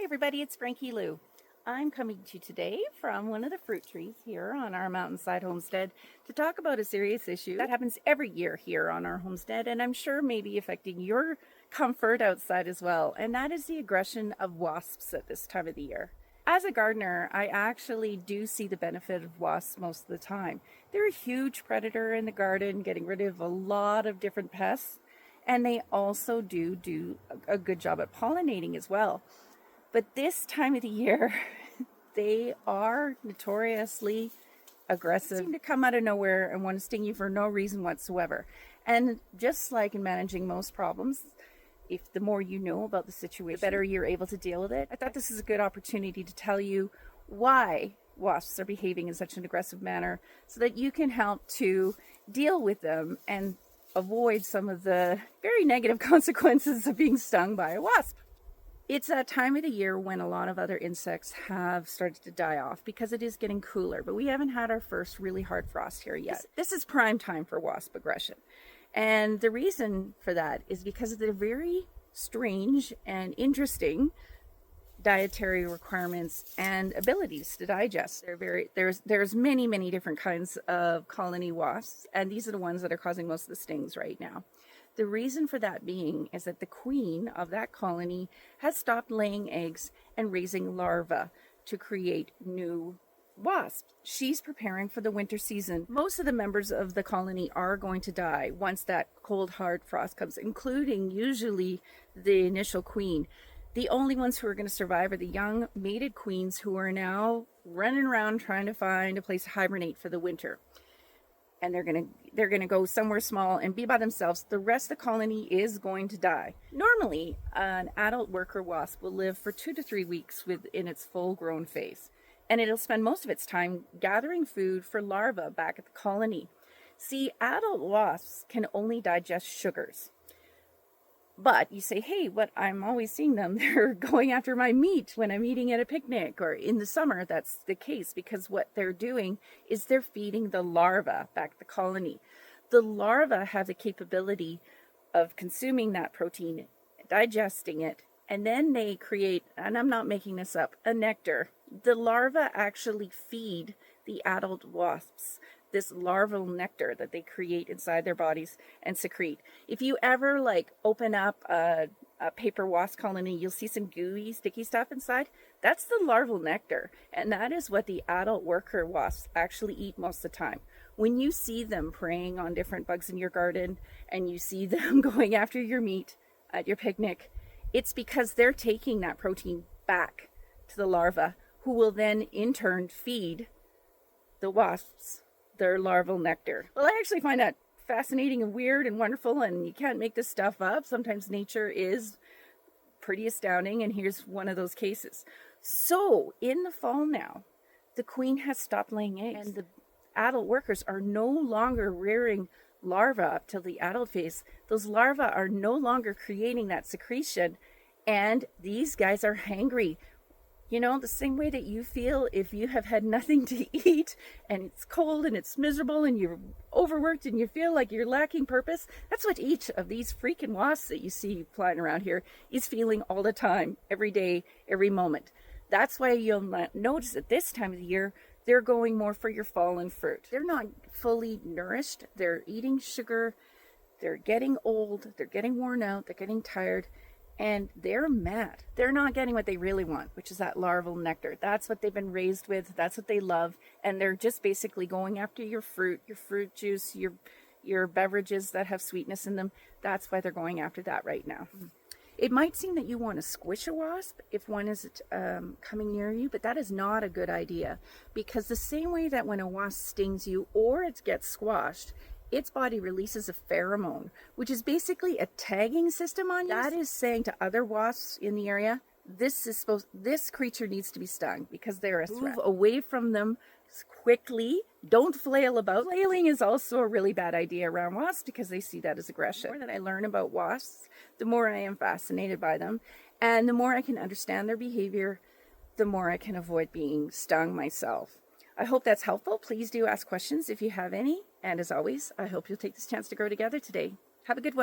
everybody, it's Frankie-Lou. I'm coming to you today from one of the fruit trees here on our mountainside homestead to talk about a serious issue that happens every year here on our homestead, and I'm sure may be affecting your comfort outside as well, and that is the aggression of wasps at this time of the year. As a gardener, I actually do see the benefit of wasps most of the time. They're a huge predator in the garden, getting rid of a lot of different pests, and they also do a good job at pollinating as well. But this time of the year, they are notoriously aggressive. They seem to come out of nowhere and want to sting you for no reason whatsoever. And just like in managing most problems, if the more you know about the situation, the better you're able to deal with it. I thought this is a good opportunity to tell you why wasps are behaving in such an aggressive manner so that you can help to deal with them and avoid some of the very negative consequences of being stung by a wasp. It's that time of the year when a lot of other insects have started to die off because it is getting cooler, but we haven't had our first really hard frost here yet. This is prime time for wasp aggression. And the reason for that is because of the very strange and interesting dietary requirements and abilities to digest. There's many different kinds of colony wasps, and these are the ones that are causing most of the stings right now. The reason for that being is that the queen of that colony has stopped laying eggs and raising larvae to create new wasps. She's preparing for the winter season. Most of the members of the colony are going to die once that cold, hard frost comes, including usually the initial queen. The only ones who are going to survive are the young mated queens who are now running around trying to find a place to hibernate for the winter. And they're gonna go somewhere small and be by themselves. The rest of the colony is going to die. Normally, an adult worker wasp will live for 2 to 3 weeks within its full-grown phase, and it'll spend most of its time gathering food for larvae back at the colony. See, adult wasps can only digest sugars. But you say, hey, but I'm always seeing them. They're going after my meat when I'm eating at a picnic, or in the summer, that's the case because what they're doing is they're feeding the larvae back at the colony. The larvae have the capability of consuming that protein, digesting it, and then they create, and I'm not making this up, a nectar. The larvae actually feed the adult wasps this larval nectar that they create inside their bodies and secrete. If you ever open up a paper wasp colony, you'll see some gooey, sticky stuff inside. That's the larval nectar, and that is what the adult worker wasps actually eat most of the time. When you see them preying on different bugs in your garden and you see them going after your meat at your picnic, it's because they're taking that protein back to the larva, who will then in turn feed the wasps their larval nectar. Well, I actually find that fascinating and weird and wonderful, and you can't make this stuff up. Sometimes nature is pretty astounding, and here's one of those cases. So in the fall now, the queen has stopped laying eggs, and the adult workers are no longer rearing larvae up till the adult phase. Those larvae are no longer creating that secretion, and these guys are hangry. You know, the same way that you feel if you have had nothing to eat and it's cold and it's miserable and you're overworked and you feel like you're lacking purpose. That's what each of these freaking wasps that you see flying around here is feeling all the time, every day, every moment. That's why you'll notice at this time of the year, they're going more for your fallen fruit. They're not fully nourished. They're eating sugar. They're getting old. They're getting worn out. They're getting tired. And they're mad. They're not getting what they really want, which is that larval nectar. That's what they've been raised with. That's what they love. And they're just basically going after your fruit juice, your beverages that have sweetness in them. That's why they're going after that right now. It might seem that you want to squish a wasp if one is coming near you, but that is not a good idea, because the same way that when a wasp stings you or it gets squashed, its body releases a pheromone, which is basically a tagging system on you. That is saying to other wasps in the area, this creature needs to be stung because they're a threat. Move away from them quickly. Don't flail about. Flailing is also a really bad idea around wasps because they see that as aggression. The more that I learn about wasps, the more I am fascinated by them, and the more I can understand their behavior, the more I can avoid being stung myself. I hope that's helpful. Please do ask questions if you have any. And as always, I hope you'll take this chance to grow together today. Have a good one.